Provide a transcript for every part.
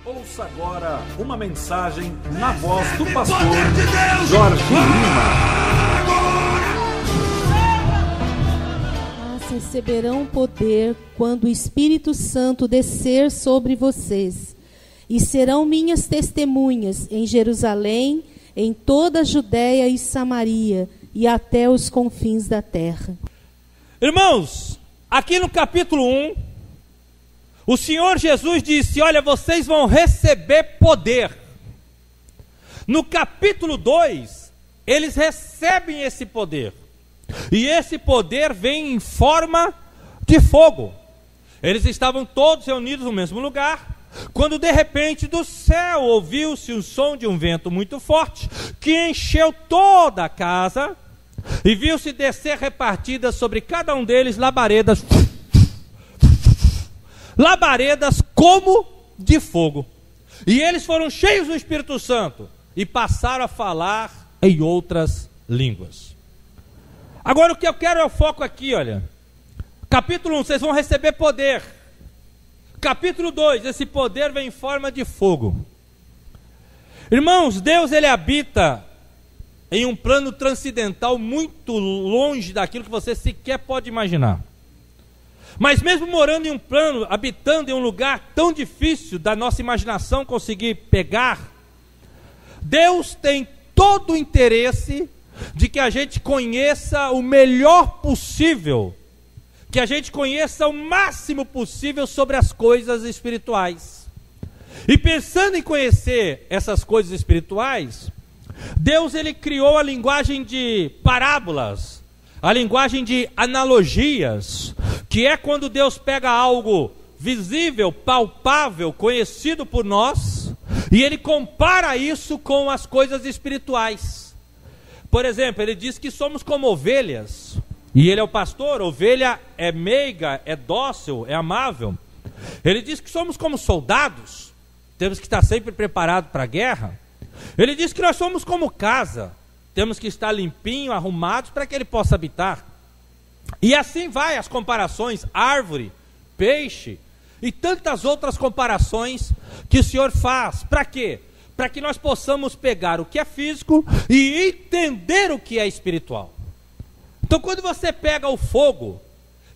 Ouça agora uma mensagem na voz do pastor Jorge Lima. Mas receberão poder quando o Espírito Santo descer sobre vocês, e serão minhas testemunhas em Jerusalém, em toda a Judéia e Samaria, e até os confins da terra. Irmãos, aqui no capítulo 1, o Senhor Jesus disse: olha, vocês vão receber poder. No capítulo 2, eles recebem esse poder. E esse poder vem em forma de fogo. Eles estavam todos reunidos no mesmo lugar, quando de repente do céu ouviu-se um som de um vento muito forte, que encheu toda a casa, e viu-se descer repartidas sobre cada um deles labaredas como de fogo. E eles foram cheios do Espírito Santo e passaram a falar em outras línguas. Agora o que eu quero é o foco aqui, olha. Capítulo 1, vocês vão receber poder. Capítulo 2, esse poder vem em forma de fogo. Irmãos, Deus, ele habita em um plano transcendental muito longe daquilo que você sequer pode imaginar. Mas mesmo morando em um plano, habitando em um lugar tão difícil da nossa imaginação conseguir pegar, Deus tem todo o interesse de que a gente conheça o melhor possível, que a gente conheça o máximo possível sobre as coisas espirituais. E pensando em conhecer essas coisas espirituais, Deus, ele criou a linguagem de parábolas, a linguagem de analogias, que é quando Deus pega algo visível, palpável, conhecido por nós, e ele compara isso com as coisas espirituais. Por exemplo, ele diz que somos como ovelhas, e ele é o pastor. Ovelha é meiga, é dócil, é amável. Ele diz que somos como soldados, temos que estar sempre preparados para a guerra. Ele diz que nós somos como casa, temos que estar limpinho, arrumados para que ele possa habitar. E assim vai as comparações, árvore, peixe e tantas outras comparações que o Senhor faz. Para quê? Para que nós possamos pegar o que é físico e entender o que é espiritual. Então quando você pega o fogo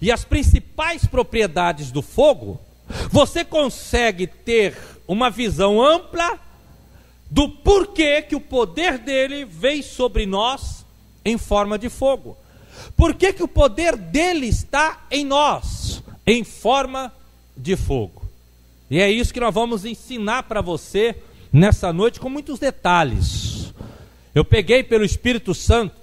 e as principais propriedades do fogo, você consegue ter uma visão ampla do porquê que o poder dele vem sobre nós em forma de fogo. Por que que o poder dele está em nós em forma de fogo? E é isso que nós vamos ensinar para você nessa noite com muitos detalhes. Eu peguei pelo Espírito Santo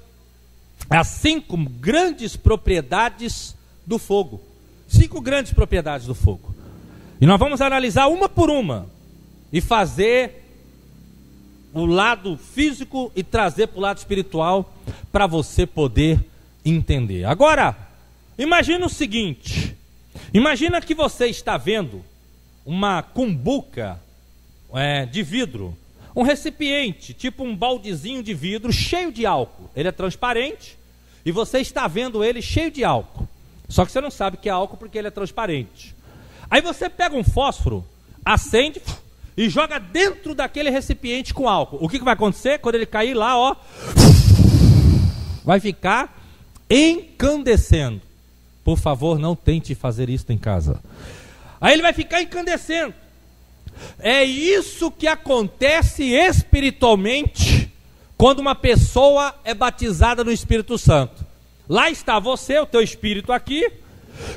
as 5 grandes propriedades do fogo. 5 grandes propriedades do fogo. E nós vamos analisar uma por uma e fazer o lado físico e trazer para o lado espiritual para você poder entender. Agora, imagina o seguinte: imagina que você está vendo uma cumbuca de vidro, um recipiente, tipo um baldezinho de vidro cheio de álcool. Ele é transparente e você está vendo ele cheio de álcool. Só que você não sabe que é álcool porque ele é transparente. Aí você pega um fósforo, acende e joga dentro daquele recipiente com álcool. O que vai acontecer? Quando ele cair lá, ó, vai ficar incandescendo. Por favor, não tente fazer isso em casa. Aí ele vai ficar incandescendo. É isso que acontece espiritualmente quando uma pessoa é batizada no Espírito Santo. Lá está você, o teu espírito aqui.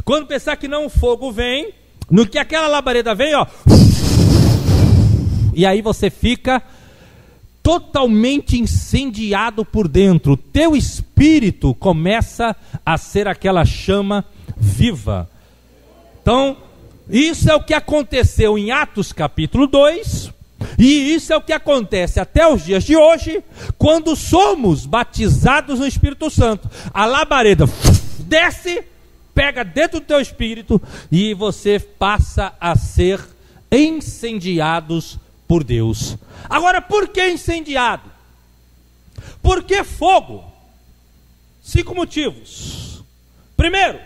Quando pensar que não, o fogo vem. No que aquela labareda vem, ó, e aí você fica totalmente incendiado por dentro. O teu espírito começa a ser aquela chama viva. Então, isso é o que aconteceu em Atos capítulo 2, e isso é o que acontece até os dias de hoje, quando somos batizados no Espírito Santo. A labareda desce, pega dentro do teu espírito, e você passa a ser incendiados por Deus. Agora, por que incendiado? Por que fogo? 5 motivos. Primeiro,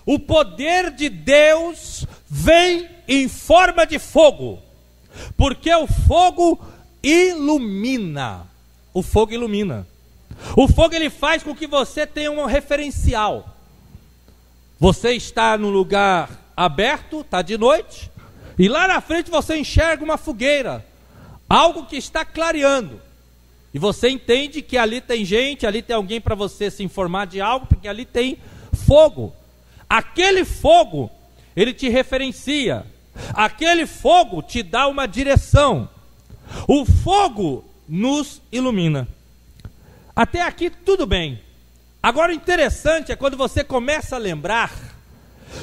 o poder de Deus vem em forma de fogo. Porque o fogo ilumina. O fogo ilumina. O fogo ele faz com que você tenha um referencial. Você está num lugar aberto, está de noite, e lá na frente você enxerga uma fogueira, algo que está clareando. E você entende que ali tem gente, ali tem alguém para você se informar de algo, porque ali tem fogo. Aquele fogo, ele te referencia. Aquele fogo te dá uma direção. O fogo nos ilumina. Até aqui tudo bem. Agora o interessante é quando você começa a lembrar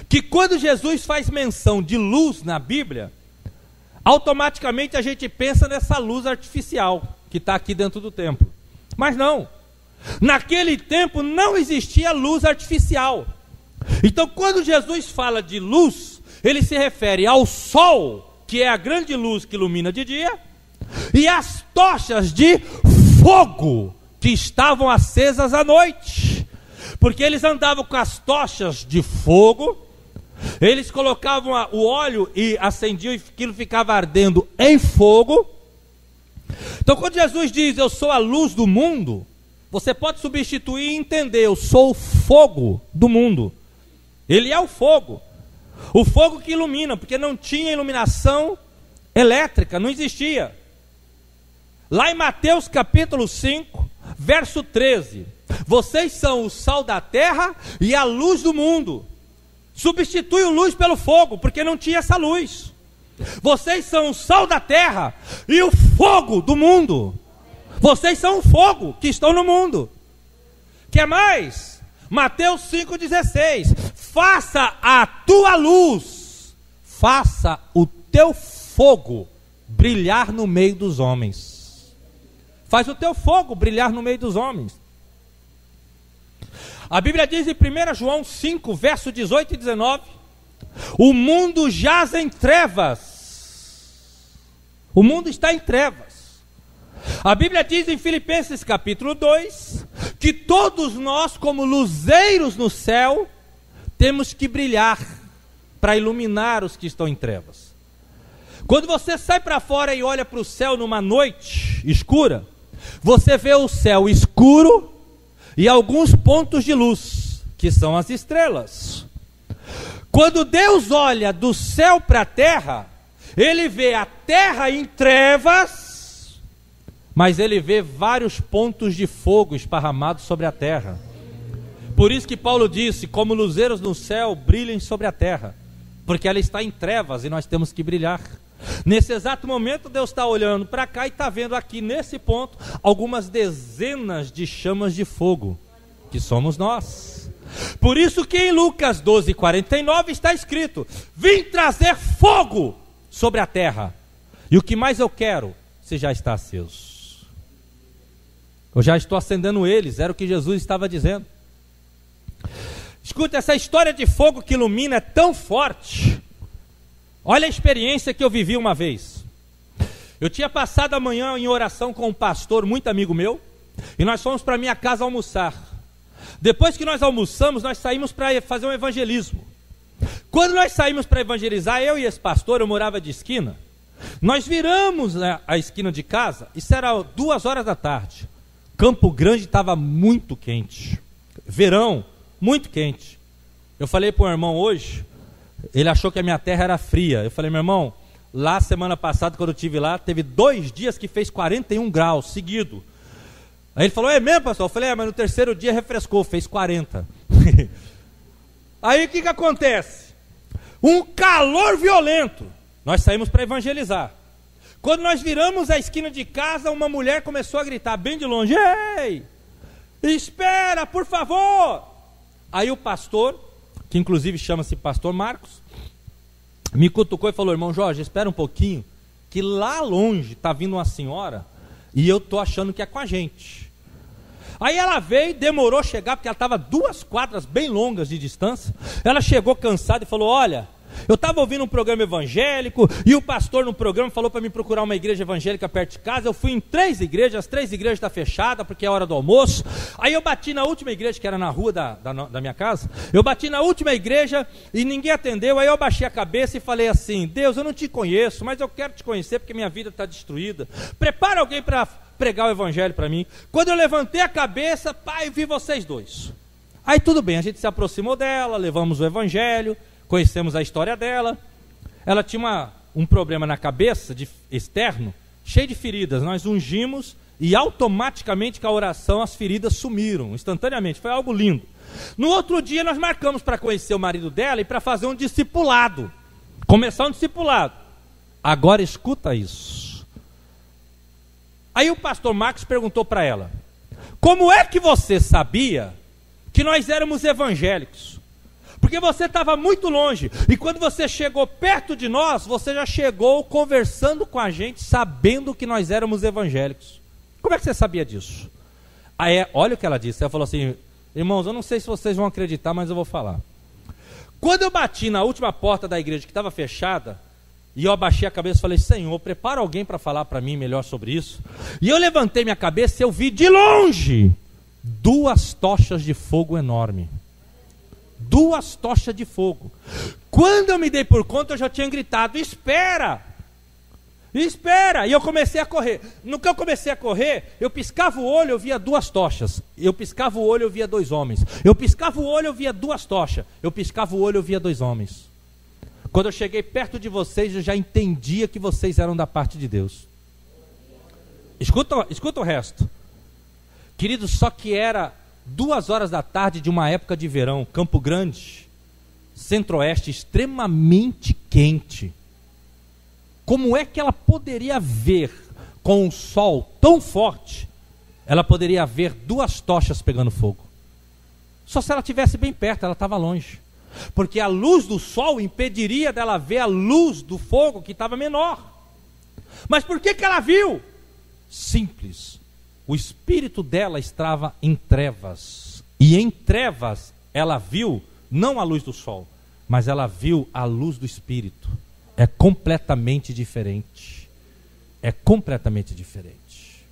que quando Jesus faz menção de luz na Bíblia, automaticamente a gente pensa nessa luz artificial que está aqui dentro do templo. Mas não. Naquele tempo não existia luz artificial. Então quando Jesus fala de luz, ele se refere ao sol, que é a grande luz que ilumina de dia, e às tochas de fogo que estavam acesas à noite. Porque eles andavam com as tochas de fogo, eles colocavam o óleo e acendiam, e aquilo ficava ardendo em fogo. Então quando Jesus diz, eu sou a luz do mundo, você pode substituir e entender, eu sou o fogo do mundo. Ele é o fogo que ilumina, porque não tinha iluminação elétrica, não existia. Lá em Mateus capítulo 5, verso 13, vocês são o sal da terra e a luz do mundo. Substitui o luz pelo fogo, porque não tinha essa luz. Vocês são o sal da terra e o fogo do mundo. Vocês são o fogo que estão no mundo. Quer mais? Mateus 5,16. Faça a tua luz, faça o teu fogo brilhar no meio dos homens. Faz o teu fogo brilhar no meio dos homens. A Bíblia diz em 1 João 5, verso 18 e 19, o mundo jaz em trevas. O mundo está em trevas. A Bíblia diz em Filipenses capítulo 2, que todos nós como luzeiros no céu, temos que brilhar para iluminar os que estão em trevas. Quando você sai para fora e olha para o céu numa noite escura, você vê o céu escuro e alguns pontos de luz, que são as estrelas. Quando Deus olha do céu para a terra, ele vê a terra em trevas, mas ele vê vários pontos de fogo esparramados sobre a terra. Por isso que Paulo disse, como luzeiros no céu, brilhem sobre a terra, porque ela está em trevas e nós temos que brilhar. Nesse exato momento Deus está olhando para cá e está vendo aqui nesse ponto algumas dezenas de chamas de fogo, que somos nós. Por isso que em Lucas 12:49 está escrito, vim trazer fogo sobre a terra, e o que mais eu quero, se já está aceso. Eu já estou acendendo eles, era o que Jesus estava dizendo. Escuta, essa história de fogo que ilumina é tão forte. Olha a experiência que eu vivi uma vez. Eu tinha passado a manhã em oração com um pastor muito amigo meu, e nós fomos para minha casa almoçar. Depois que nós almoçamos, nós saímos para fazer um evangelismo. Quando nós saímos para evangelizar, eu e esse pastor, eu morava de esquina, nós viramos a esquina de casa, isso era 2h da tarde. Campo Grande estava muito quente, verão, muito quente. Eu falei para o irmão hoje, ele achou que a minha terra era fria. Eu falei, meu irmão, lá semana passada quando eu estive lá, teve 2 dias que fez 41 graus seguido. Aí ele falou, é mesmo, pastor? Eu falei, mas no terceiro dia refrescou, fez 40. Aí o que acontece? Um calor violento. Nós saímos para evangelizar. Quando nós viramos a esquina de casa, uma mulher começou a gritar bem de longe, ei, espera, por favor. Aí o pastor, que inclusive chama-se pastor Marcos, me cutucou e falou, irmão Jorge, espera um pouquinho, que lá longe está vindo uma senhora, e eu estou achando que é com a gente. Aí ela veio, demorou a chegar, porque ela estava 2 quadras bem longas de distância. Ela chegou cansada e falou, olha, Eu estava ouvindo um programa evangélico e o pastor no programa falou para me procurar uma igreja evangélica perto de casa. Eu fui em 3 igrejas, as 3 igrejas estão fechadas porque é hora do almoço. Aí eu bati na última igreja, que era na rua da minha casa. Eu bati na última igreja e ninguém atendeu. Aí eu baixei a cabeça e falei assim: Deus, eu não te conheço, mas eu quero te conhecer porque minha vida está destruída. Prepara alguém para pregar o evangelho para mim. Quando eu levantei a cabeça, pai, vi vocês 2. Aí tudo bem, a gente se aproximou dela, levamos o evangelho, conhecemos a história dela. Ela tinha um problema na cabeça, externo, cheio de feridas. Nós ungimos e automaticamente com a oração as feridas sumiram, instantaneamente. Foi algo lindo. No outro dia nós marcamos para conhecer o marido dela e para fazer um discipulado. Começar um discipulado. Agora escuta isso. Aí o pastor Marcos perguntou para ela: como é que você sabia que nós éramos evangélicos? Porque você estava muito longe, e quando você chegou perto de nós, você já chegou conversando com a gente, sabendo que nós éramos evangélicos. Como é que você sabia disso? Aí, olha o que ela disse, ela falou assim: irmãos, eu não sei se vocês vão acreditar, mas eu vou falar. Quando eu bati na última porta da igreja que estava fechada, e eu abaixei a cabeça e falei: Senhor, prepara alguém para falar para mim melhor sobre isso. E eu levantei minha cabeça e eu vi de longe 2 tochas de fogo enorme. 2 tochas de fogo. Quando eu me dei por conta, eu já tinha gritado: espera! Espera! E eu comecei a correr. No que eu comecei a correr, eu piscava o olho, eu via 2 tochas. Eu piscava o olho, eu via 2 homens. Eu piscava o olho, eu via 2 tochas. Eu piscava o olho, eu via 2 homens. Quando eu cheguei perto de vocês, eu já entendia que vocês eram da parte de Deus. Escuta o resto. Querido, só que era 2 horas da tarde de uma época de verão, Campo Grande, Centro-Oeste, extremamente quente. Como é que ela poderia ver, com um sol tão forte, ela poderia ver 2 tochas pegando fogo? Só se ela estivesse bem perto, ela estava longe. Porque a luz do sol impediria dela ver a luz do fogo que estava menor. Mas por que ela viu? Simples. O espírito dela estava em trevas. E em trevas ela viu não a luz do sol, mas ela viu a luz do espírito. É completamente diferente. É completamente diferente.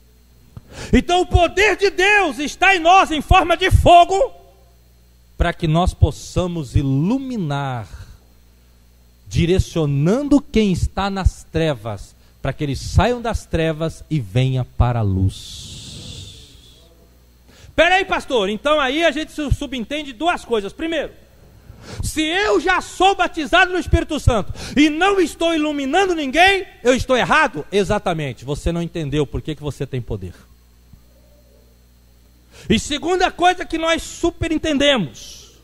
Então o poder de Deus está em nós em forma de fogo, para que nós possamos iluminar, direcionando quem está nas trevas, para que eles saiam das trevas e venham para a luz. Espera aí, pastor, então aí a gente subentende 2 coisas. Primeiro, se eu já sou batizado no Espírito Santo e não estou iluminando ninguém, eu estou errado? Exatamente, você não entendeu por que você tem poder. E segunda coisa que nós super entendemos,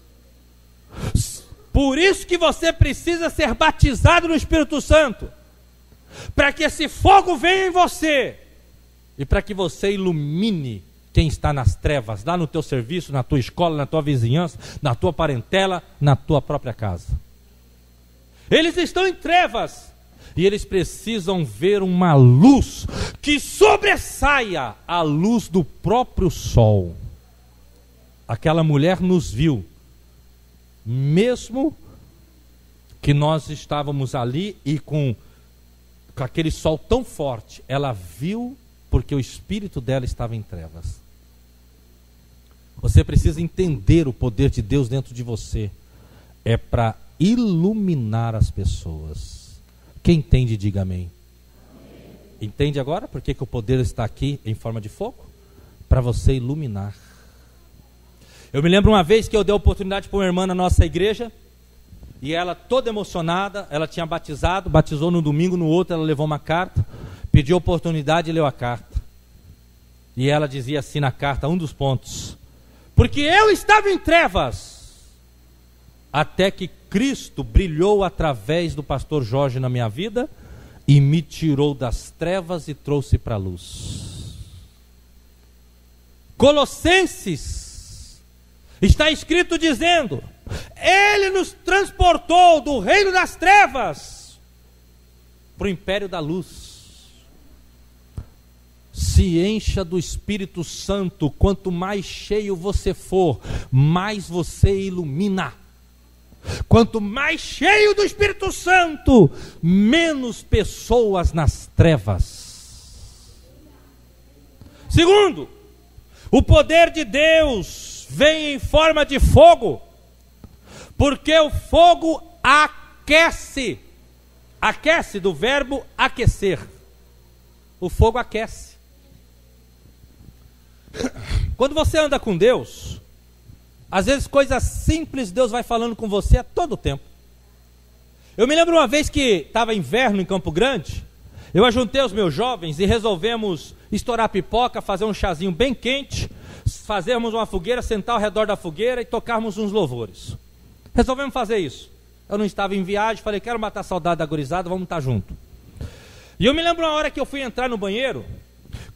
por isso que você precisa ser batizado no Espírito Santo, para que esse fogo venha em você, e para que você ilumine quem está nas trevas, lá no teu serviço, na tua escola, na tua vizinhança, na tua parentela, na tua própria casa. Eles estão em trevas, e eles precisam ver uma luz que sobressaia a luz do próprio sol. Aquela mulher nos viu, mesmo que nós estávamos ali e com aquele sol tão forte, ela viu porque o espírito dela estava em trevas. Você precisa entender o poder de Deus dentro de você. É para iluminar as pessoas. Quem entende, diga amém. Entende agora por que o poder está aqui em forma de fogo? Para você iluminar. Eu me lembro uma vez que eu dei a oportunidade para uma irmã na nossa igreja, e ela toda emocionada, ela tinha batizou no domingo, no outro ela levou uma carta, pediu a oportunidade e leu a carta. E ela dizia assim na carta, um dos pontos: porque eu estava em trevas, até que Cristo brilhou através do pastor Jorge na minha vida, e me tirou das trevas e trouxe para a luz. Colossenses, está escrito dizendo: Ele nos transportou do reino das trevas para o império da luz. Se encha do Espírito Santo. Quanto mais cheio você for, mais você ilumina. Quanto mais cheio do Espírito Santo, menos pessoas nas trevas. Segundo, o poder de Deus vem em forma de fogo, porque o fogo aquece. Aquece do verbo aquecer. O fogo aquece. Quando você anda com Deus, às vezes coisas simples Deus vai falando com você a todo tempo. Eu me lembro uma vez que estava inverno em Campo Grande, eu ajuntei os meus jovens e resolvemos estourar pipoca, fazer um chazinho bem quente, fazermos uma fogueira, sentar ao redor da fogueira e tocarmos uns louvores. Resolvemos fazer isso. Eu não estava em viagem, falei, quero matar a saudade da gurizada, vamos estar junto. E eu me lembro uma hora que eu fui entrar no banheiro,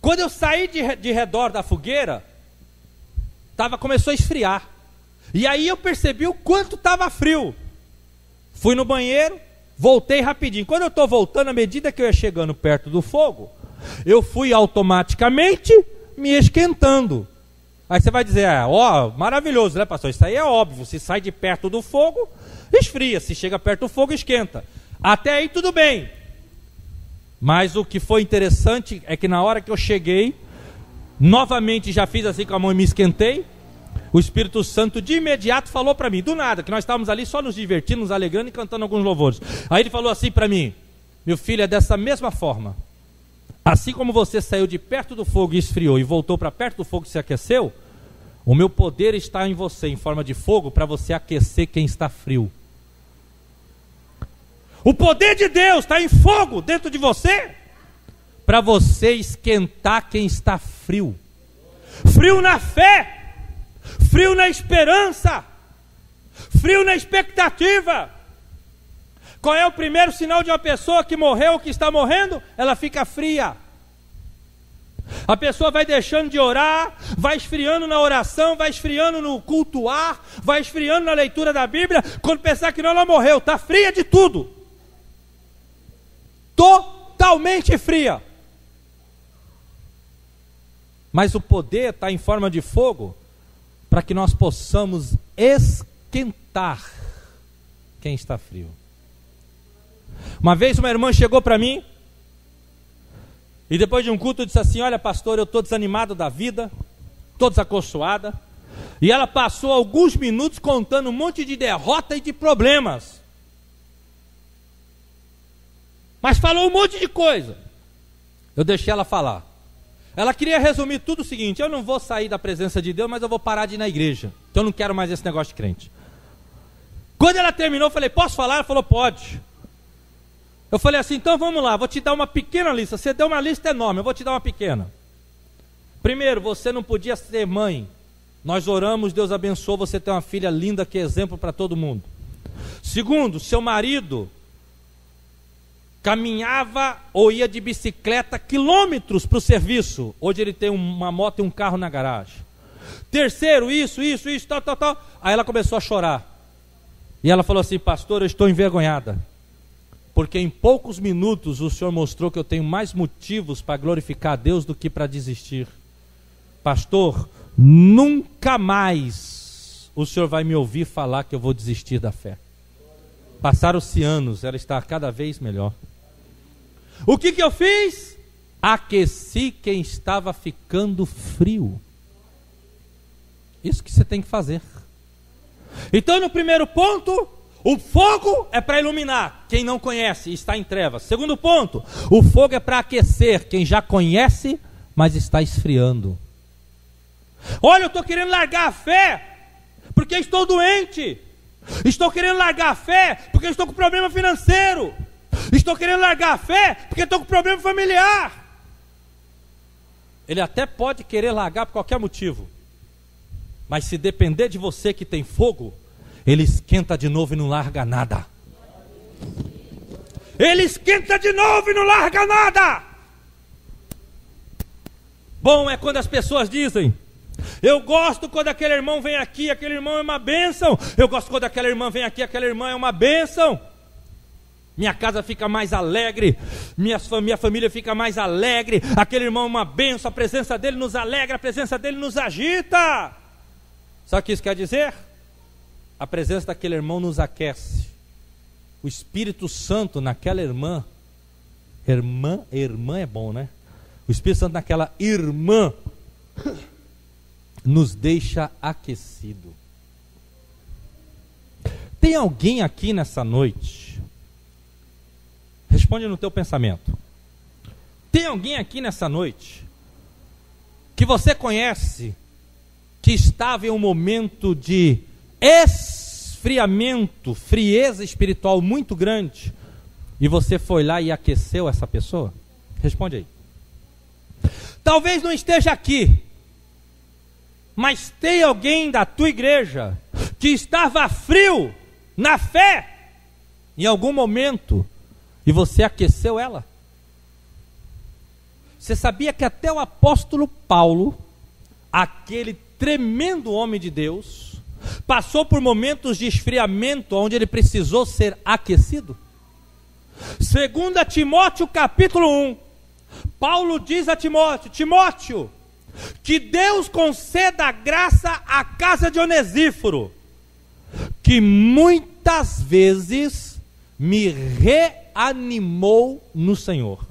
quando eu saí de redor da fogueira, começou a esfriar. E aí eu percebi o quanto estava frio. Fui no banheiro, voltei rapidinho. Quando eu estou voltando, à medida que eu ia chegando perto do fogo, eu fui automaticamente me esquentando. Aí você vai dizer, maravilhoso, né, pastor? Isso aí é óbvio, se sai de perto do fogo, esfria, se chega perto do fogo, esquenta. Até aí tudo bem. Mas o que foi interessante é que na hora que eu cheguei, novamente já fiz assim com a mão e me esquentei, o Espírito Santo de imediato falou para mim, do nada, que nós estávamos ali só nos divertindo, nos alegrando e cantando alguns louvores. Aí ele falou assim para mim, meu filho, é dessa mesma forma. Assim como você saiu de perto do fogo e esfriou e voltou para perto do fogo e se aqueceu, o meu poder está em você em forma de fogo para você aquecer quem está frio. O poder de Deus está em fogo dentro de você para você esquentar quem está frio. Frio na fé, frio na esperança, frio na expectativa. Qual é o primeiro sinal de uma pessoa que morreu ou que está morrendo? Ela fica fria. A pessoa vai deixando de orar, vai esfriando na oração, vai esfriando no cultuar, vai esfriando na leitura da Bíblia. Quando pensar que não, ela morreu, está fria de tudo. Totalmente fria. Mas o poder está em forma de fogo para que nós possamos esquentar quem está frio. Uma vez uma irmã chegou para mim e depois de um culto disse assim, olha pastor, eu estou desanimado da vida, estou desacorçoada. E ela passou alguns minutos contando um monte de derrota e de problemas. Mas falou um monte de coisa. Eu deixei ela falar. Ela queria resumir tudo o seguinte, eu não vou sair da presença de Deus, mas eu vou parar de ir na igreja, que eu não quero mais esse negócio de crente. Quando ela terminou, eu falei, posso falar? Ela falou, pode. Eu falei assim, então vamos lá, vou te dar uma pequena lista. Você deu uma lista enorme, eu vou te dar uma pequena. Primeiro, você não podia ser mãe. Nós oramos, Deus abençoou, você tem uma filha linda que é exemplo para todo mundo. Segundo, seu marido caminhava ou ia de bicicleta quilômetros para o serviço. Hoje ele tem uma moto e um carro na garagem. Terceiro, isso, tal. Aí ela começou a chorar. E ela falou assim, pastor, eu estou envergonhada. Porque em poucos minutos o Senhor mostrou que eu tenho mais motivos para glorificar a Deus do que para desistir. Pastor, nunca mais o Senhor vai me ouvir falar que eu vou desistir da fé. Passaram-se anos, ela está cada vez melhor. O que eu fiz? Aqueci quem estava ficando frio. Isso que você tem que fazer. Então no primeiro ponto, o fogo é para iluminar quem não conhece e está em trevas. Segundo ponto, o fogo é para aquecer quem já conhece, mas está esfriando. Olha, eu estou querendo largar a fé porque estou doente. Estou querendo largar a fé porque estou com problema financeiro. Estou querendo largar a fé porque estou com problema familiar. Ele até pode querer largar por qualquer motivo, mas se depender de você que tem fogo, ele esquenta de novo e não larga nada. Ele esquenta de novo e não larga nada. Bom é quando as pessoas dizem, eu gosto quando aquele irmão vem aqui, aquele irmão é uma bênção. Eu gosto quando aquela irmã vem aqui, aquela irmã é uma bênção. Minha casa fica mais alegre, minha família fica mais alegre. Aquele irmão é uma bênção, a presença dele nos alegra, a presença dele nos agita. Sabe o que isso quer dizer? a presença daquele irmão nos aquece. O Espírito Santo naquela irmã é bom, né? O Espírito Santo naquela irmã nos deixa aquecido. Tem alguém aqui nessa noite? Responde no teu pensamento. Tem alguém aqui nessa noite que você conhece, que estava em um momento de esfriamento, frieza espiritual muito grande, e você foi lá e aqueceu essa pessoa? Responde aí. Talvez não esteja aqui, mas tem alguém da tua igreja que estava frio na fé em algum momento e você aqueceu ela. Você sabia que até o apóstolo Paulo, aquele tremendo homem de Deus, passou por momentos de esfriamento onde ele precisou ser aquecido? 2 Timóteo capítulo 1, Paulo diz a Timóteo: Timóteo, que Deus conceda a graça à casa de Onesíforo, que muitas vezes me reanimou no Senhor.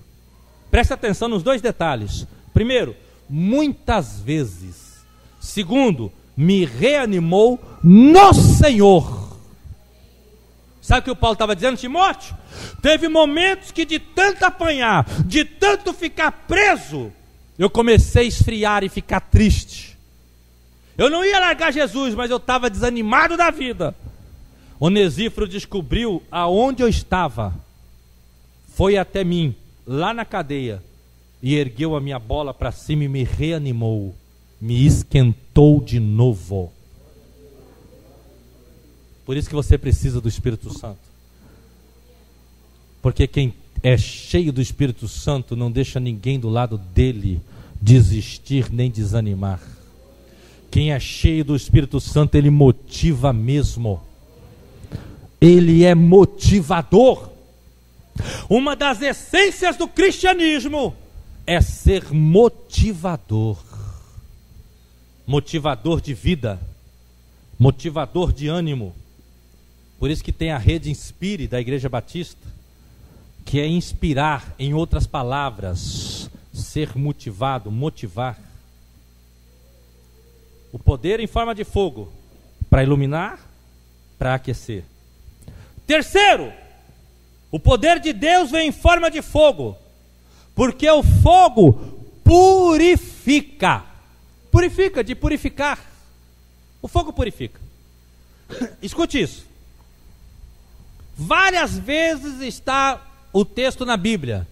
Presta atenção nos dois detalhes. Primeiro, muitas vezes. Segundo, me reanimou no Senhor. Sabe o que o Paulo estava dizendo, Timóteo? Teve momentos que de tanto apanhar, de tanto ficar preso, eu comecei a esfriar e ficar triste. Eu não ia largar Jesus, mas eu estava desanimado da vida. Onesíforo descobriu aonde eu estava, foi até mim, lá na cadeia, e ergueu a minha bola para cima e me reanimou, me esquentou de novo. Por isso que você precisa do Espírito Santo. Porque quem é cheio do Espírito Santo não deixa ninguém do lado dele desistir nem desanimar. Quem é cheio do Espírito Santo, ele motiva mesmo. Ele é motivador. Uma das essências do cristianismo é ser motivador. Motivador de vida, motivador de ânimo. Por isso que tem a rede Inspire da Igreja Batista, que é inspirar, em outras palavras, ser motivado, motivar. O poder em forma de fogo, para iluminar, para aquecer. Terceiro, o poder de Deus vem em forma de fogo, porque o fogo purifica. Purifica, de purificar. O fogo purifica. Escute isso. Várias vezes está o texto na Bíblia,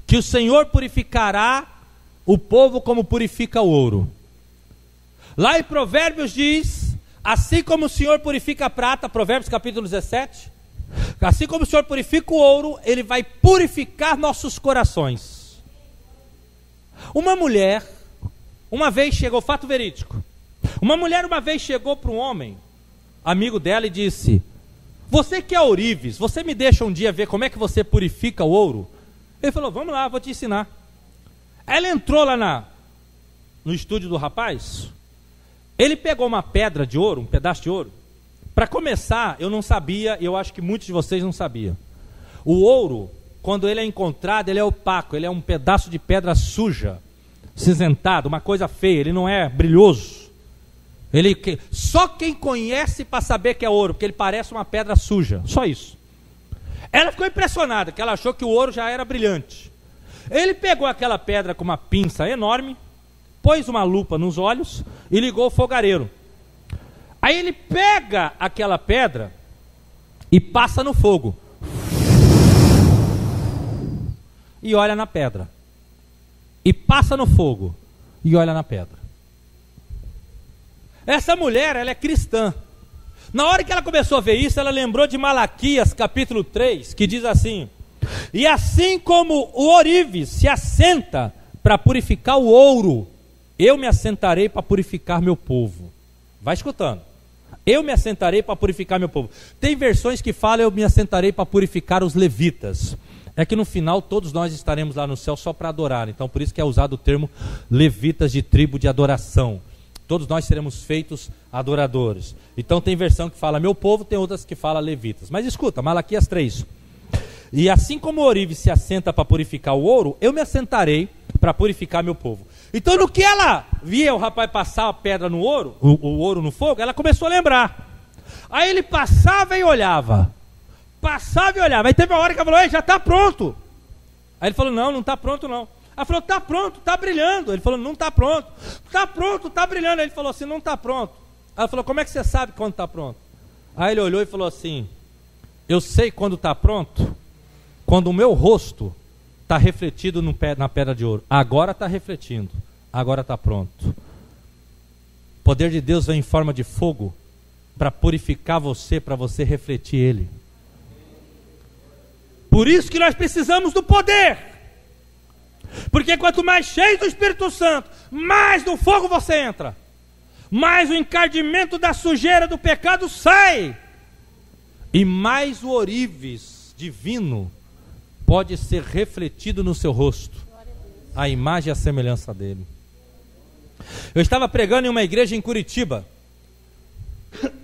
que o Senhor purificará o povo como purifica o ouro. Lá em Provérbios diz, assim como o Senhor purifica a prata, Provérbios capítulo 17, assim como o Senhor purifica o ouro, Ele vai purificar nossos corações. Uma mulher, uma vez chegou, fato verídico, uma mulher uma vez chegou para um homem, amigo dela, e disse: você que é ourives, você me deixa um dia ver como é que você purifica o ouro? Ele falou: vamos lá, vou te ensinar. Ela entrou lá no estúdio do rapaz. Ele pegou uma pedra de ouro, um pedaço de ouro. Para começar, eu não sabia, eu acho que muitos de vocês não sabiam. O ouro, quando ele é encontrado, ele é opaco, ele é um pedaço de pedra suja, cinzentado, uma coisa feia, ele não é brilhoso. Só quem conhece para saber que é ouro, porque ele parece uma pedra suja, só isso. Ela ficou impressionada, que ela achou que o ouro já era brilhante. Ele pegou aquela pedra com uma pinça enorme, pôs uma lupa nos olhos e ligou o fogareiro. Aí ele pega aquela pedra e passa no fogo. E olha na pedra. E passa no fogo e olha na pedra. Essa mulher, ela é cristã. Na hora que ela começou a ver isso, ela lembrou de Malaquias capítulo 3, que diz assim: e assim como o ourives se assenta para purificar o ouro, eu me assentarei para purificar meu povo. Vai escutando. Eu me assentarei para purificar meu povo. Tem versões que falam: eu me assentarei para purificar os levitas. É que no final todos nós estaremos lá no céu só para adorar. Então por isso que é usado o termo levitas de tribo de adoração. Todos nós seremos feitos adoradores. Então tem versão que fala meu povo, tem outras que fala levitas. Mas escuta, Malaquias 3. E assim como o orive se assenta para purificar o ouro, eu me assentarei para purificar meu povo. Então no que ela via o rapaz passar a pedra no ouro, o ouro no fogo, ela começou a lembrar. Aí ele passava e olhava. Passava e olhava. Aí teve uma hora que ela falou, já está pronto. Aí ele falou, não está pronto não. Ela falou, está pronto, está brilhando. Ele falou, não está pronto. Está pronto, está brilhando. Aí ele falou assim, não está pronto. Ela falou, como é que você sabe quando está pronto? Aí ele olhou e falou assim, eu sei quando está pronto, quando o meu rosto está refletido na pedra de ouro. Agora está refletindo, agora está pronto. O poder de Deus vem em forma de fogo para purificar você, para você refletir Ele. Por isso que nós precisamos do poder. Porque quanto mais cheio do Espírito Santo, mais no fogo você entra, mais o encardimento da sujeira do pecado sai, e mais o ourives divino pode ser refletido no seu rosto, a imagem e a semelhança dele. Eu estava pregando em uma igreja em Curitiba,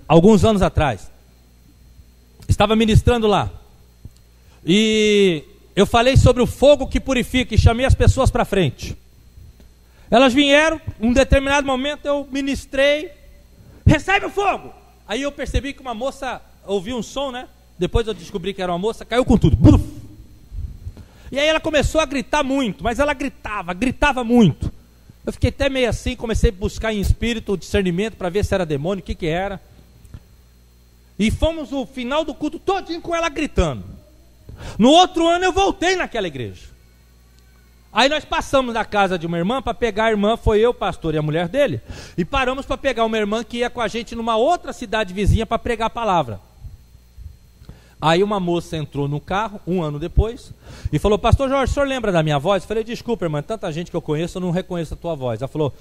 alguns anos atrás. Estava ministrando lá, e eu falei sobre o fogo que purifica, e chamei as pessoas para frente. Elas vieram, em um determinado momento eu ministrei, recebe o fogo. Aí eu percebi que uma moça ouviu um som, né? Depois eu descobri que era uma moça, caiu com tudo. Buf! E aí ela começou a gritar muito, mas ela gritava muito. Eu fiquei até meio assim, comecei a buscar em espírito o discernimento para ver se era demônio, o que era. E fomos no final do culto todinho com ela gritando. No outro ano eu voltei naquela igreja. Aí nós passamos na casa de uma irmã para pegar a irmã, foi eu, o pastor e a mulher dele, e paramos para pegar uma irmã que ia com a gente numa outra cidade vizinha para pregar a palavra. Aí uma moça entrou no carro, um ano depois, e falou, pastor Jorge, o senhor lembra da minha voz? Eu falei, desculpa irmã, tanta gente que eu conheço, eu não reconheço a tua voz. Ela falou,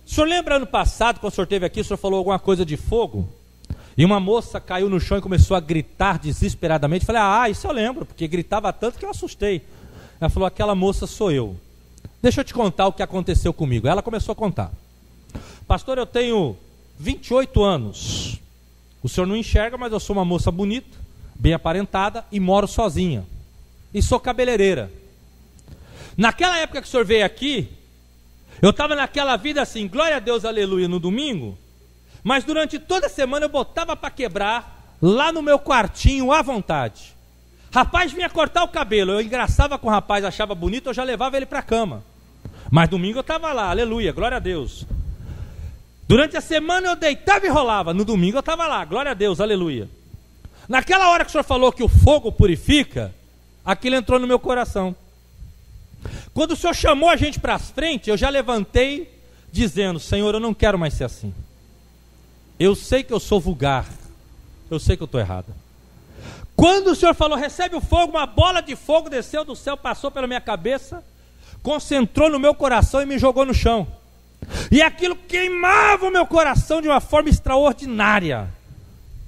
o senhor lembra ano passado, quando o senhor esteve aqui, o senhor falou alguma coisa de fogo? E uma moça caiu no chão e começou a gritar desesperadamente. Eu falei, isso eu lembro, porque gritava tanto que eu assustei. Ela falou, aquela moça sou eu. Deixa eu te contar o que aconteceu comigo. Ela começou a contar. Pastor, eu tenho 28 anos. O senhor não enxerga, mas eu sou uma moça bonita, bem aparentada e moro sozinha. E sou cabeleireira. Naquela época que o senhor veio aqui, eu estava naquela vida assim, glória a Deus, aleluia, no domingo. Mas durante toda a semana eu botava para quebrar lá no meu quartinho à vontade. Rapaz vinha cortar o cabelo, eu engraçava com o rapaz, achava bonito, eu já levava ele para a cama. Mas domingo eu estava lá, aleluia, glória a Deus. Durante a semana eu deitava e rolava, no domingo eu estava lá, glória a Deus, aleluia. Naquela hora que o senhor falou que o fogo purifica, aquilo entrou no meu coração. Quando o senhor chamou a gente para frente, eu já levantei dizendo, Senhor, eu não quero mais ser assim. Eu sei que eu sou vulgar, eu sei que eu estou errada. Quando o senhor falou, recebe o fogo, uma bola de fogo desceu do céu, passou pela minha cabeça, concentrou no meu coração e me jogou no chão. E aquilo queimava o meu coração de uma forma extraordinária.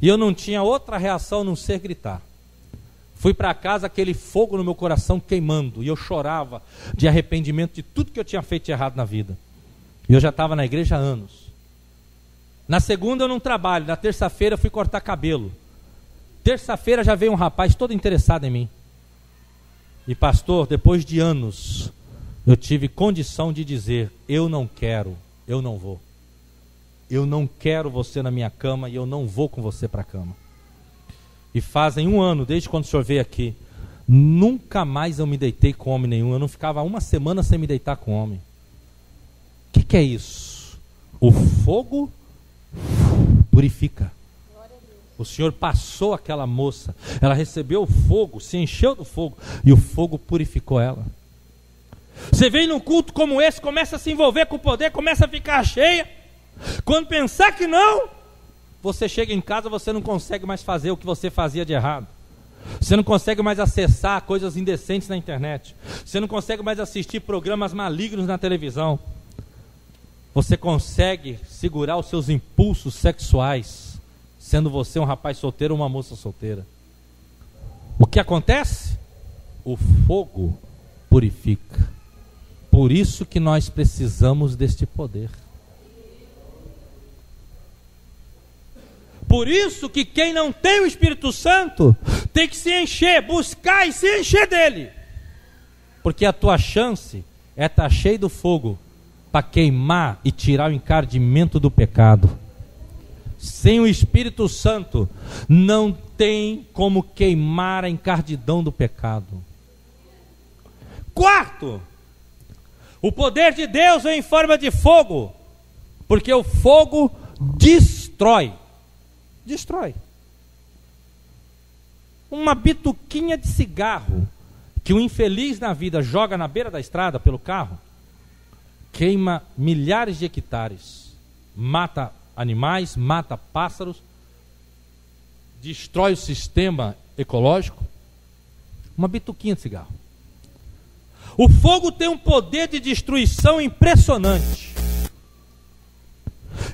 E eu não tinha outra reação a não ser gritar. Fui para casa, aquele fogo no meu coração queimando, e eu chorava de arrependimento de tudo que eu tinha feito de errado na vida. E eu já estava na igreja há anos. Na segunda eu não trabalho, na terça-feira eu fui cortar cabelo. Terça-feira já veio um rapaz todo interessado em mim. E pastor, depois de anos, eu tive condição de dizer, eu não quero, eu não vou. Eu não quero você na minha cama e eu não vou com você para a cama. E fazem um ano, desde quando o senhor veio aqui, nunca mais eu me deitei com homem nenhum. Eu não ficava uma semana sem me deitar com homem. O que é isso? O fogo purifica. O Senhor passou aquela moça, ela recebeu o fogo, se encheu do fogo, e o fogo purificou ela. Você vem num culto como esse, começa a se envolver com o poder, começa a ficar cheia. Quando pensar que não, você chega em casa, você não consegue mais fazer o que você fazia de errado. Você não consegue mais acessar coisas indecentes na internet. Você não consegue mais assistir programas malignos na televisão. Você consegue segurar os seus impulsos sexuais, sendo você um rapaz solteiro ou uma moça solteira. O que acontece? O fogo purifica. Por isso que nós precisamos deste poder. Por isso que quem não tem o Espírito Santo tem que se encher, buscar e se encher dele. Porque a tua chance é estar cheio do fogo para queimar e tirar o encardimento do pecado. Sem o Espírito Santo não tem como queimar a encardidão do pecado. Quarto, o poder de Deus vem em forma de fogo, porque o fogo destrói. Destrói. Uma bituquinha de cigarro que o infeliz na vida joga na beira da estrada pelo carro, queima milhares de hectares, mata animais, mata pássaros, destrói o sistema ecológico. Uma bituquinha de cigarro. O fogo tem um poder de destruição impressionante.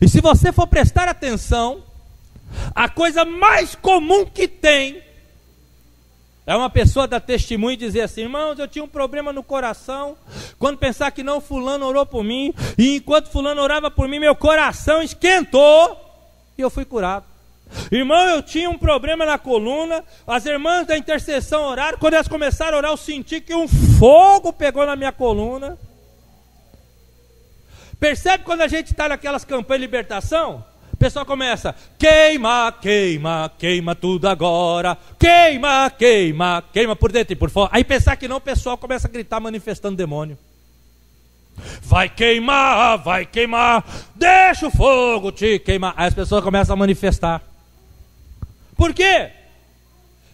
E se você for prestar atenção, a coisa mais comum que tem é uma pessoa dar testemunho e dizer assim: irmãos, eu tinha um problema no coração, quando pensar que não, fulano orou por mim, e enquanto fulano orava por mim, meu coração esquentou, e eu fui curado. Irmão, eu tinha um problema na coluna, as irmãs da intercessão oraram, quando elas começaram a orar, eu senti que um fogo pegou na minha coluna. Percebe quando a gente está naquelas campanhas de libertação? O pessoal começa: queima, queima, queima tudo agora, queima, queima, queima por dentro e por fora. Aí pensar que não, o pessoal começa a gritar manifestando demônio. Vai queimar, deixa o fogo te queimar. Aí as pessoas começam a manifestar. Por quê?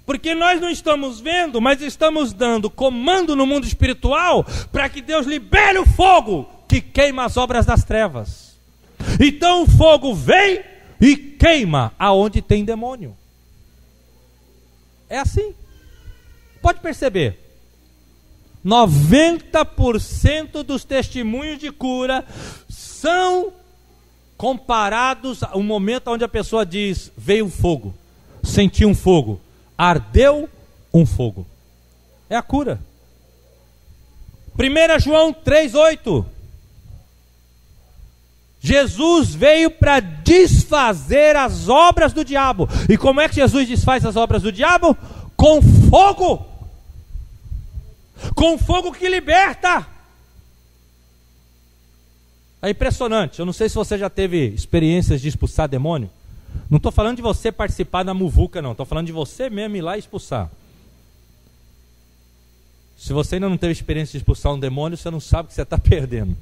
Porque nós não estamos vendo, mas estamos dando comando no mundo espiritual para que Deus libere o fogo que queima as obras das trevas. Então o fogo vem e queima aonde tem demônio. É assim. Pode perceber. 90% dos testemunhos de cura são comparados ao momento onde a pessoa diz: veio um fogo, senti um fogo, ardeu um fogo. É a cura. 1 João 3,8. Jesus veio para desfazer as obras do diabo. E como é que Jesus desfaz as obras do diabo? Com fogo. Com fogo que liberta. É impressionante. Eu não sei se você já teve experiências de expulsar demônio. Não estou falando de você participar da muvuca, não. Estou falando de você mesmo ir lá e expulsar. Se você ainda não teve experiência de expulsar um demônio, você não sabe o que você está perdendo.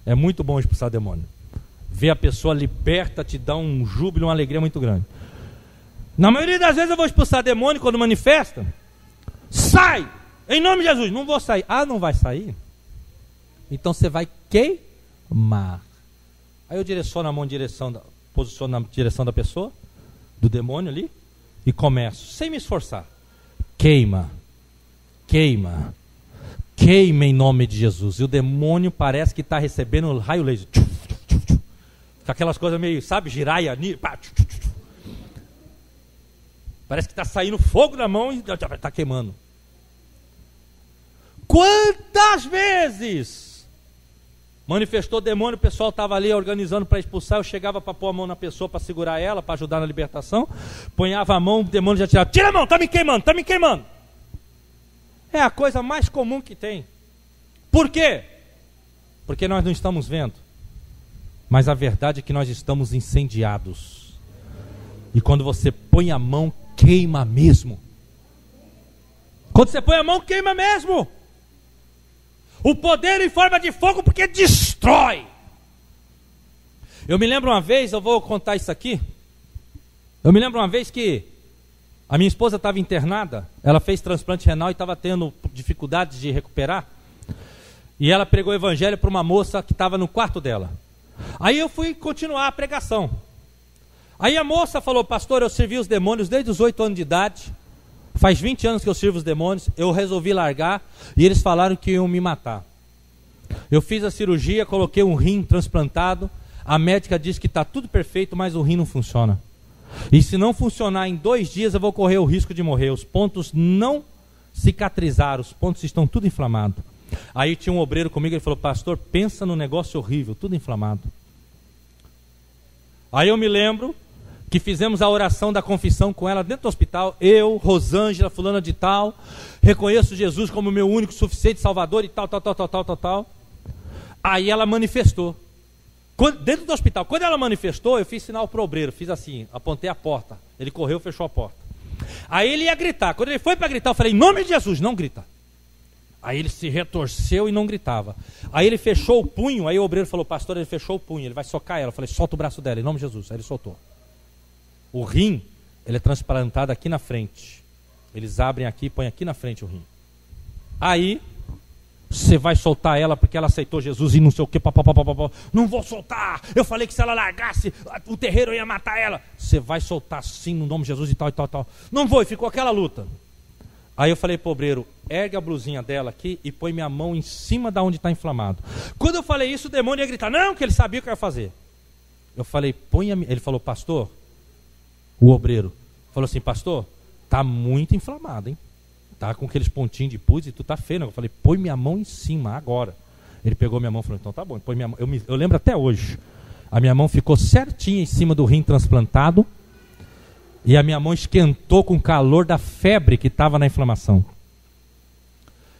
É muito bom expulsar demônio. Ver a pessoa liberta te dá um júbilo, uma alegria muito grande. Na maioria das vezes eu vou expulsar demônio quando manifesta. Sai! Em nome de Jesus. Não vou sair. Ah, não vai sair? Então você vai queimar. Aí eu direciono a mão posiciono na direção da pessoa, do demônio ali, e começo, sem me esforçar. Queima. Queima. Queima em nome de Jesus. E o demônio parece que está recebendo um raio laser. Com aquelas coisas meio, sabe, giraia. Parece que está saindo fogo da mão e está queimando. Quantas vezes manifestou demônio, o pessoal estava ali organizando para expulsar, eu chegava para pôr a mão na pessoa, para segurar ela, para ajudar na libertação, ponhava a mão, o demônio já tirava: tira a mão, está me queimando, está me queimando. É a coisa mais comum que tem. Por quê? Porque nós não estamos vendo. Mas a verdade é que nós estamos incendiados. E quando você põe a mão, queima mesmo. Quando você põe a mão, queima mesmo. O poder em forma de fogo, porque destrói. Eu me lembro uma vez, eu vou contar isso aqui. Eu me lembro uma vez que a minha esposa estava internada, ela fez transplante renal e estava tendo dificuldades de recuperar. E ela pregou o evangelho para uma moça que estava no quarto dela. Aí eu fui continuar a pregação. Aí a moça falou: pastor, eu servi os demônios desde os 8 anos de idade. Faz 20 anos que eu sirvo os demônios. Eu resolvi largar e eles falaram que iam me matar. Eu fiz a cirurgia, coloquei um rim transplantado. A médica disse que está tudo perfeito, mas o rim não funciona. E se não funcionar em 2 dias, eu vou correr o risco de morrer. Os pontos não cicatrizaram, os pontos estão tudo inflamados. Aí tinha um obreiro comigo, ele falou: pastor, pensa no negócio horrível, tudo inflamado. Aí eu me lembro que fizemos a oração da confissão com ela dentro do hospital, eu, Rosângela, fulana de tal, reconheço Jesus como meu único, suficiente Salvador e tal. Aí ela manifestou. Dentro do hospital, quando ela manifestou, eu fiz sinal para o obreiro, fiz assim, apontei a porta. Ele correu, fechou a porta. Aí ele ia gritar. Quando ele foi para gritar, eu falei, em nome de Jesus, não grita. Aí ele se retorceu e não gritava. Aí ele fechou o punho, aí o obreiro falou, pastor, ele fechou o punho, ele vai socar ela. Eu falei, solta o braço dela, em nome de Jesus. Aí ele soltou. O rim, ele é transplantado aqui na frente. Eles abrem aqui e põem aqui na frente o rim. Aí, você vai soltar ela porque ela aceitou Jesus e não sei o que, não vou soltar, eu falei que se ela largasse, o terreiro ia matar ela. Você vai soltar sim, no nome de Jesus e tal. Não vou, e ficou aquela luta. Aí eu falei pro obreiro, ergue a blusinha dela aqui e põe minha mão em cima da onde está inflamado. Quando eu falei isso, o demônio ia gritar, não, que ele sabia o que eu ia fazer. Eu falei, ele falou, pastor, o obreiro falou assim, pastor, tá muito inflamado, hein? Tá com aqueles pontinhos de pus e tu tá feio. Eu falei, põe minha mão em cima agora. Ele pegou minha mão e falou, então tá bom, põe minha mão. Eu lembro até hoje, a minha mão ficou certinha em cima do rim transplantado e a minha mão esquentou com o calor da febre que estava na inflamação.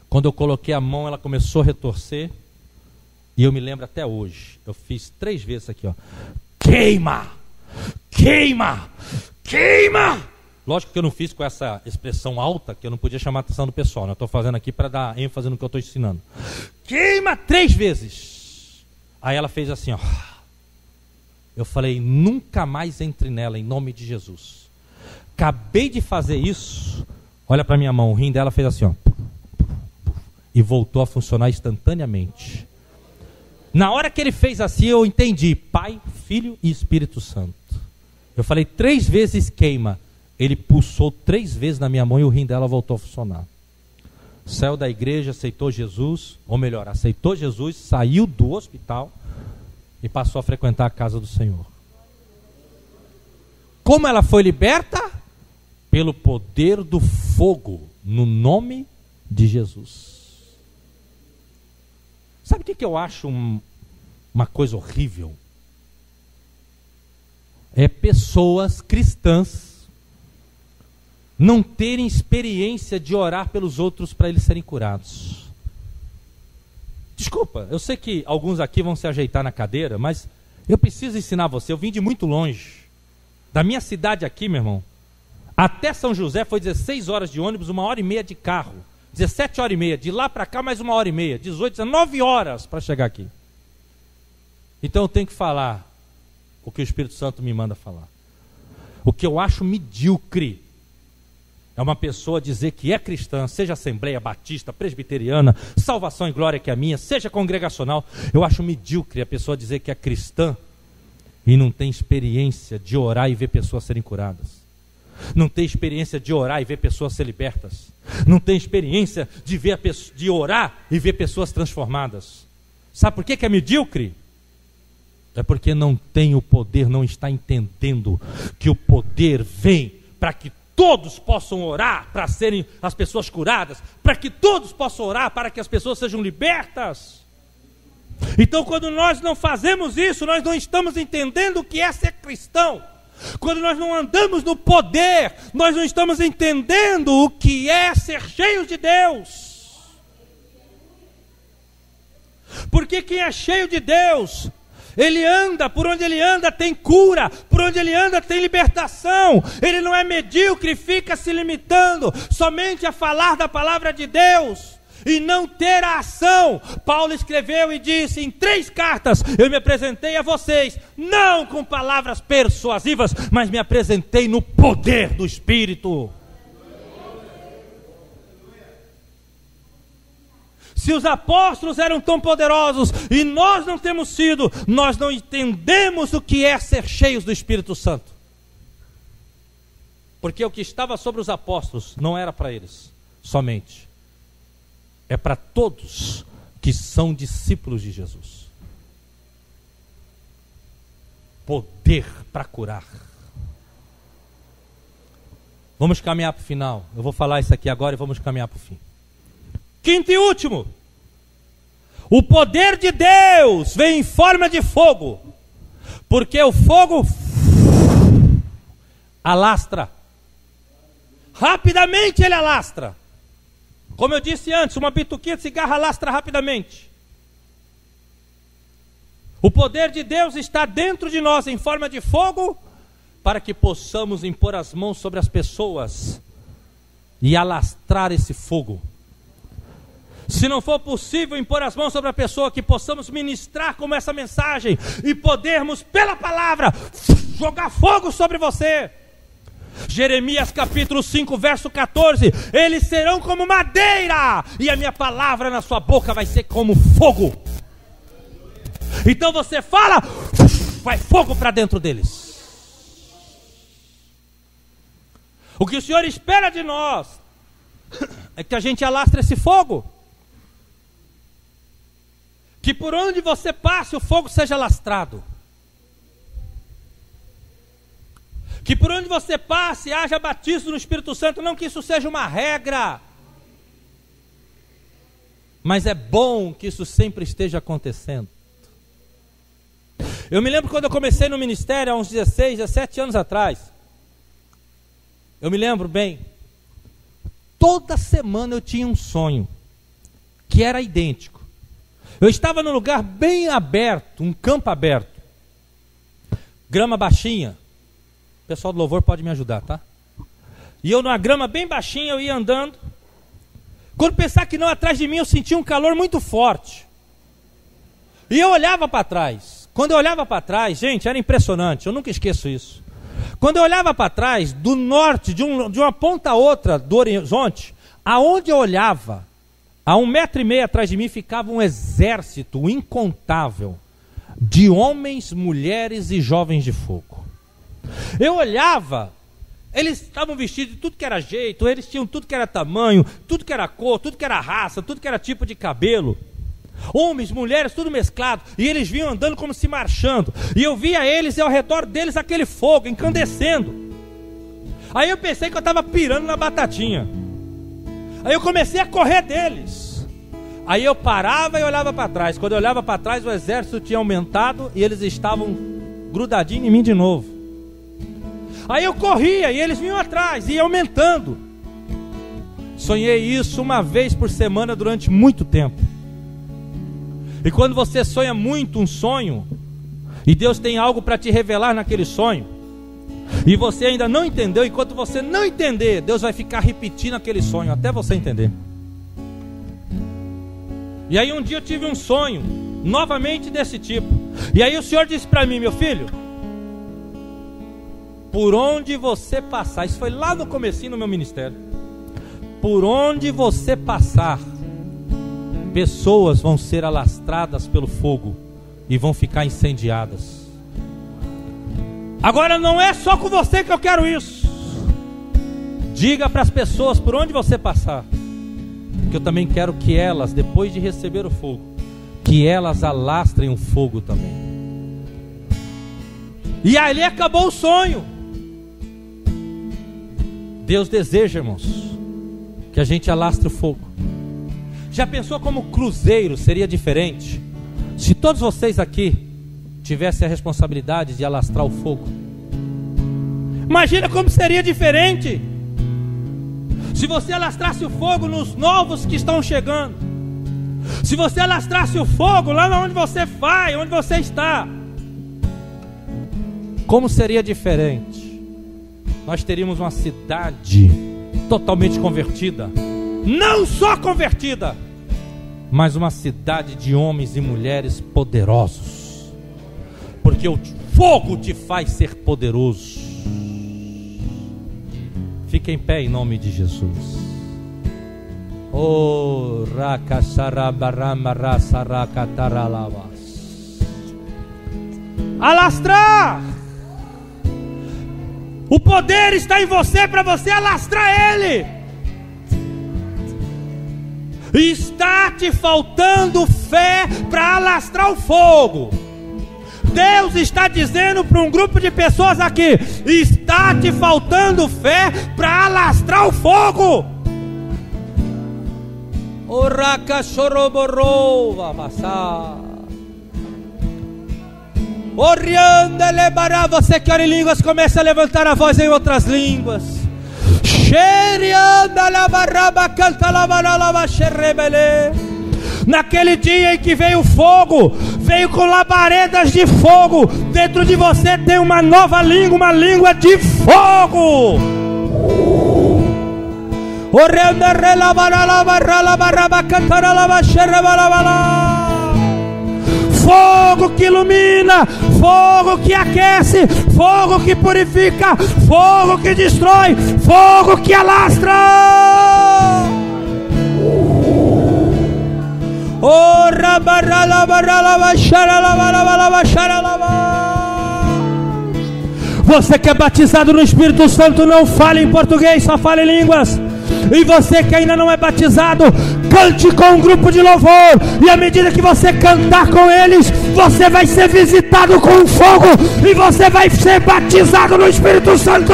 Quando eu coloquei a mão, ela começou a retorcer e eu me lembro até hoje, eu fiz 3 vezes aqui, ó. Queima! Queima! Queima! Lógico que eu não fiz com essa expressão alta, que eu não podia chamar a atenção do pessoal, né? Eu estou fazendo aqui para dar ênfase no que eu estou ensinando. Queima 3 vezes. Aí ela fez assim, ó. Eu falei, nunca mais entre nela, em nome de Jesus. Acabei de fazer isso. Olha para minha mão, o rim dela fez assim, ó. E voltou a funcionar instantaneamente. Na hora que ele fez assim, eu entendi. Pai, Filho e Espírito Santo. Eu falei 3 vezes queima. Ele pulsou 3 vezes na minha mão e o rim dela voltou a funcionar. Saiu da igreja, aceitou Jesus, ou melhor, aceitou Jesus, saiu do hospital e passou a frequentar a casa do Senhor. Como ela foi liberta? Pelo poder do fogo, no nome de Jesus. Sabe o que eu acho uma coisa horrível? É pessoas cristãs não terem experiência de orar pelos outros para eles serem curados. Desculpa, eu sei que alguns aqui vão se ajeitar na cadeira, mas eu preciso ensinar você. Eu vim de muito longe. Da minha cidade aqui, meu irmão, até São José foi 16 horas de ônibus, 1h30 de carro. 17h30, de lá para cá mais 1h30. 18, 19 horas para chegar aqui. Então eu tenho que falar o que o Espírito Santo me manda falar. O que eu acho medíocre é uma pessoa dizer que é cristã, seja Assembleia Batista, Presbiteriana, Salvação e Glória que é a minha, seja congregacional. Eu acho medíocre a pessoa dizer que é cristã e não tem experiência de orar e ver pessoas serem curadas. Não tem experiência de orar e ver pessoas ser libertas. Não tem experiência de orar e ver pessoas transformadas. Sabe por que é medíocre? É porque não tem o poder, não está entendendo que o poder vem para que todos possam orar para serem as pessoas curadas, para que todos possam orar para que as pessoas sejam libertas. Então, quando nós não fazemos isso, nós não estamos entendendo o que é ser cristão. Quando nós não andamos no poder, nós não estamos entendendo o que é ser cheios de Deus. Porque quem é cheio de Deus, ele anda, por onde ele anda tem cura, por onde ele anda tem libertação. Ele não é medíocre, fica se limitando somente a falar da palavra de Deus e não ter a ação. Paulo escreveu e disse em 3 cartas, eu me apresentei a vocês, não com palavras persuasivas, mas me apresentei no poder do Espírito. Se os apóstolos eram tão poderosos e nós não temos sido, nós não entendemos o que é ser cheios do Espírito Santo. Porque o que estava sobre os apóstolos não era para eles somente. É para todos que são discípulos de Jesus. Poder para curar. Vamos caminhar para o final. Eu vou falar isso aqui agora e vamos caminhar para o fim. Quinto e último. O poder de Deus. Deus vem em forma de fogo, porque o fogo alastra. Rapidamente ele alastra. Como eu disse antes, uma bituquinha de cigarro alastra rapidamente. O poder de Deus está dentro de nós em forma de fogo, para que possamos impor as mãos sobre as pessoas e alastrar esse fogo. Se não for possível impor as mãos sobre a pessoa, que possamos ministrar como essa mensagem e podermos, pela palavra, jogar fogo sobre você. Jeremias capítulo 5, verso 14: eles serão como madeira, e a minha palavra na sua boca vai ser como fogo. Então você fala, vai fogo para dentro deles. O que o Senhor espera de nós é que a gente alastre esse fogo, que por onde você passe o fogo seja alastrado, que por onde você passe haja batismo no Espírito Santo. Não que isso seja uma regra, mas é bom que isso sempre esteja acontecendo. Eu me lembro quando eu comecei no ministério, há uns 16, 17 anos atrás. Eu me lembro bem, toda semana eu tinha um sonho, que era idêntico. Eu estava num lugar bem aberto, um campo aberto, grama baixinha. O pessoal do louvor pode me ajudar, tá? E eu numa grama bem baixinha, eu ia andando. Quando pensar que não, atrás de mim eu sentia um calor muito forte. E eu olhava para trás. Quando eu olhava para trás, gente, era impressionante, eu nunca esqueço isso. Quando eu olhava para trás, do norte, de uma ponta a outra do horizonte, aonde eu olhava, a 1,5 metro atrás de mim, ficava um exército incontável de homens, mulheres e jovens de fogo. Eu olhava, eles estavam vestidos de tudo que era jeito, eles tinham tudo que era tamanho, tudo que era cor, tudo que era raça, tudo que era tipo de cabelo. Homens, mulheres, tudo mesclado. E eles vinham andando como se marchando. E eu via eles e ao redor deles aquele fogo incandescendo. Aí eu pensei que eu estava pirando na batatinha. Aí eu comecei a correr deles. Aí eu parava e olhava para trás. Quando eu olhava para trás, o exército tinha aumentado e eles estavam grudadinhos em mim de novo. Aí eu corria e eles vinham atrás e ia aumentando. Sonhei isso uma vez por semana durante muito tempo. E quando você sonha muito um sonho, e Deus tem algo para te revelar naquele sonho, e você ainda não entendeu, enquanto você não entender, Deus vai ficar repetindo aquele sonho até você entender. E aí um dia eu tive um sonho, novamente desse tipo. E aí o Senhor disse para mim: meu filho, por onde você passar, isso foi lá no comecinho do meu ministério, por onde você passar, pessoas vão ser alastradas pelo fogo e vão ficar incendiadas. Agora não é só com você que eu quero isso. Diga para as pessoas por onde você passar, que eu também quero que elas, depois de receber o fogo, que elas alastrem o fogo também. E ali acabou o sonho. Deus deseja, irmãos, que a gente alastre o fogo. Já pensou como cruzeiro seria diferente se todos vocês aqui tivessem a responsabilidade de alastrar o fogo? Imagina como seria diferente se você alastrasse o fogo nos novos que estão chegando, se você alastrasse o fogo lá onde você vai, onde você está. Como seria diferente? Nós teríamos uma cidade totalmente convertida, não só convertida, mas uma cidade de homens e mulheres poderosos, porque o fogo te faz ser poderoso. Fique em pé em nome de Jesus. Oh, alastrar. O poder está em você para você alastrar ele. Está te faltando fé para alastrar o fogo. Deus está dizendo para um grupo de pessoas aqui: está te faltando fé para alastrar o fogo. Oraca choroborou, vai passar. Você que ora em línguas, comece a levantar a voz em outras línguas. Naquele dia em que veio fogo, veio com labaredas de fogo, dentro de você tem uma nova língua, uma língua de fogo. Fogo que ilumina, fogo que aquece, fogo que purifica, fogo que destrói, fogo que alastra. Você que é batizado no Espírito Santo, não fale em português, só fale em línguas. E você que ainda não é batizado, cante com um grupo de louvor. E à medida que você cantar com eles, vai ser visitado com fogo. E você vai ser batizado no Espírito Santo.